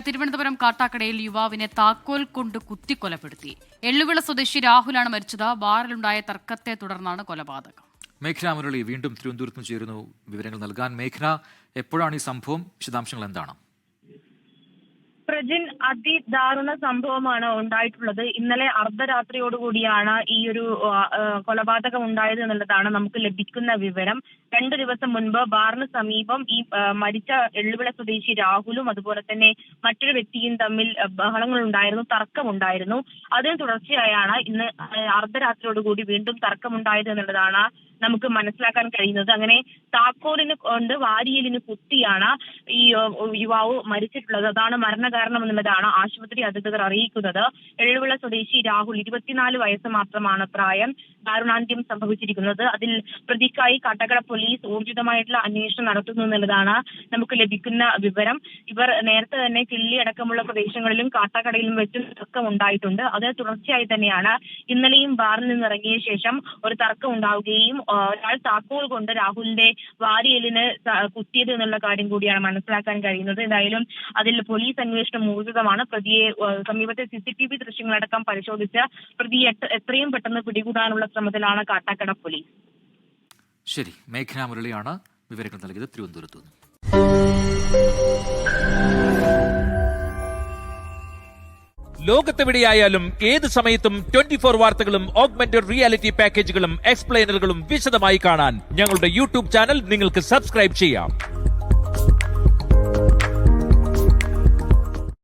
തിരുവനന്തപുരം കാട്ടാക്കടയിൽ യുവാവിനെ താക്കോൽ കൊണ്ട് കുത്തിക്കൊലപ്പെടുത്തി. എള്ളുവിള സ്വദേശി രാഹുലാണ് മരിച്ചത്. ബാറിലുണ്ടായ തർക്കത്തെ തുടർന്നാണ് കൊലപാതകം. മേഘന മുരളി വീണ്ടും തിരുവനന്തപുരത്ത് ചേരുന്നു വിവരങ്ങൾ നൽകാൻ. മേഘന, എപ്പോഴാണ് ഈ സംഭവം? വിശദാംശങ്ങൾ എന്താണ്? പ്രജിൻ, അതിദാരുണ സംഭവമാണ് ഉണ്ടായിട്ടുള്ളത്. ഇന്നലെ അർദ്ധരാത്രിയോടുകൂടിയാണ് ഈ ഒരു കൊലപാതകം ഉണ്ടായത് എന്നുള്ളതാണ് നമുക്ക് ലഭിക്കുന്ന വിവരം. 2 ദിവസം മുൻപ് ബാറിന് സമീപം ഈ മരിച്ച എള്ളുവിള സ്വദേശി രാഹുലും അതുപോലെ തന്നെ മറ്റൊരു വ്യക്തിയും തമ്മിൽ ബഹളങ്ങൾ ഉണ്ടായിരുന്നു, തർക്കമുണ്ടായിരുന്നു. അതിന് തുടർച്ചയായാണ് ഇന്ന് അർദ്ധരാത്രിയോടുകൂടി വീണ്ടും തർക്കമുണ്ടായത് എന്നുള്ളതാണ് നമുക്ക് മനസ്സിലാക്കാൻ കഴിയുന്നത്. അങ്ങനെ താക്കോലിന് കൊണ്ട് വാരിയലിന് കുത്തിയാണ് ഈ യുവാവ് മരിച്ചിട്ടുള്ളത്. അതാണ് മരണകാരണം എന്നുള്ളതാണ് ആശുപത്രി അധികൃതർ അറിയിക്കുന്നത്. എള്ളുവിള സ്വദേശി രാഹുൽ 24 വയസ്സ് മാത്രമാണ് പ്രായം. ദാരുണാന്ത്യം സംഭവിച്ചിരിക്കുന്നത്. അതിൽ പ്രതിക്കായി കാട്ടാക്കട പോലീസ് ഊർജിതമായിട്ടുള്ള അന്വേഷണം നടത്തുന്നു എന്നുള്ളതാണ് നമുക്ക് ലഭിക്കുന്ന വിവരം. ഇവർ നേരത്തെ തന്നെ കിള്ളി അടക്കമുള്ള പ്രദേശങ്ങളിലും കാട്ടാക്കടയിലും വെച്ചും തർക്കം ഉണ്ടായിട്ടുണ്ട്. അതിന് തുടർച്ചയായി തന്നെയാണ് ഇന്നലെയും ബാറിൽ നിന്നിറങ്ങിയ ശേഷം ഒരു തർക്കം ഉണ്ടാവുകയും ഒരാൾ താക്കോൽ കൊണ്ട് രാഹുലിന്റെ വാരിയലിന് കുത്തിയത് എന്നുള്ള കാര്യം കൂടിയാണ് മനസ്സിലാക്കാൻ കഴിയുന്നത്. എന്തായാലും അതിൽ പോലീസ് അന്വേഷണം ഊർജിതമാണ്. പ്രതിയെ സമീപത്തെ CCTV ദൃശ്യങ്ങളടക്കം പരിശോധിച്ച് പ്രതിയെ എത്രയും പെട്ടെന്ന് പിടികൂടാനുള്ള ശ്രമത്തിലാണ് കാട്ടാക്കട പോലീസ്. ശരി, മേഘന മുരളിയാണ് വിവരങ്ങൾ നൽകിയത് തിരുവനന്തപുരത്ത് നിന്ന്. ലോകത്തെവിടെയായാലും ഏത് സമയത്തും 24 വാർത്തകളും ഓഗ്മെന്റഡ് റിയാലിറ്റി പാക്കേജുകളും എക്സ്പ്ലെയിനറുകളും വിശദമായി കാണാൻ ഞങ്ങളുടെ YouTube ചാനൽ നിങ്ങൾക്ക് സബ്സ്ക്രൈബ് ചെയ്യാം.